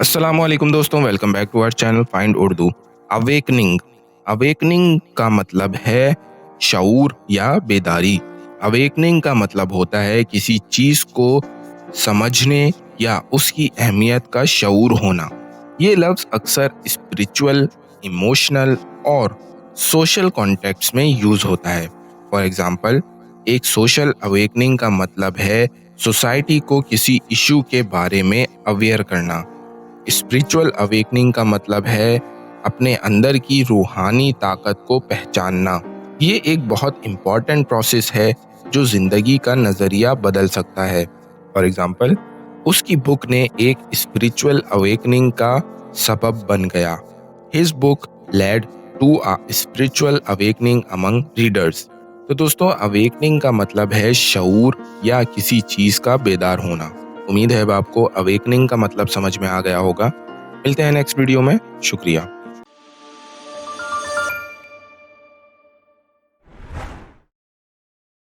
अस्सलाम वालेकुम दोस्तों, welcome back to our channel find Urdu. Awakening awakening का मतलब है शऊर या बेदारी। अवेकनिंग का मतलब होता है किसी चीज को समझने या उसकी अहमियत का शऊर होना। ये लफ्ज अक्सर स्पिरिचुअल, इमोशनल और सोशल कॉन्टेक्स्ट में यूज होता है। फॉर एग्जाम्पल, एक सोशल अवेकनिंग का मतलब है सोसाइटी को किसी इशू के बारे में अवेयर करना। स्पिरिचुअल अवेकनिंग का मतलब है अपने अंदर की रूहानी ताकत को पहचानना। ये एक बहुत इम्पॉर्टेंट प्रोसेस है जो जिंदगी का नजरिया बदल सकता है। फॉर एग्जाम्पल, उसकी बुक ने एक स्पिरिचुअल अवेकनिंग का सबब बन गया। His book led to a spiritual awakening among readers. तो दोस्तों, अवेकनिंग का मतलब है शऊर या किसी चीज का बेदार होना। उम्मीद है अब आपको अवेकनिंग का मतलब समझ में आ गया होगा। मिलते हैं नेक्स्ट वीडियो में। शुक्रिया।